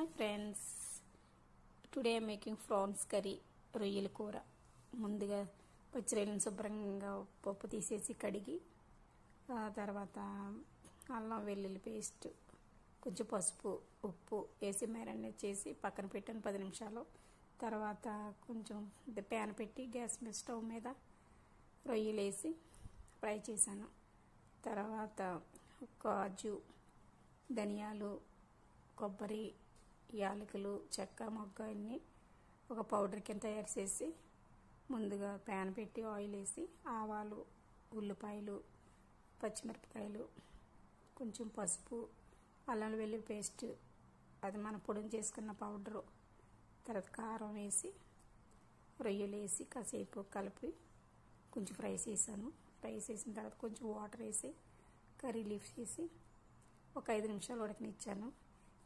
Hi friends, today I'm making prawns curry, రొయ్యల కూర. ముందుగా పచ్చిరొయ్యలను శుభ్రంగా పప్పు తీసేసి కడిగి తర్వాత అల్లం వెల్లుల్లి పేస్ట్, కొంచెం పసుపు, ఉప్పు వేసి మ్యారినేట్ చేసి పక్కన పెట్టాను 10 నిమిషాలు. తర్వాత కొంచెం ప్యాన్ పెట్టి గ్యాస్ మీద స్టవ్ మీద రొయ్యలు వేసి ఫ్రై చేశాను. తర్వాత కాజు, ధనియాలు, కొబ్బరి, యాలకులు, చెక్క, మొగ్గ అన్నీ ఒక పౌడర్ కింద తయారు చేసి ముందుగా ప్యాన్ పెట్టి ఆయిల్ వేసి ఆవాలు, ఉల్లిపాయలు, పచ్చిమిరపకాయలు, కొంచెం పసుపు, అల్లం వెల్లుల్లి పేస్ట్, అది మనం పొడి చేసుకున్న పౌడరు, తర్వాత కారం వేసి రొయ్యలు వేసి కాసేపు కలిపి కొంచెం ఫ్రై చేశాను. ఫ్రై చేసిన తర్వాత కొంచెం వాటర్ వేసి కర్రీ లీఫ్ చేసి ఒక 5 నిమిషాలు ఉడకనిచ్చాను.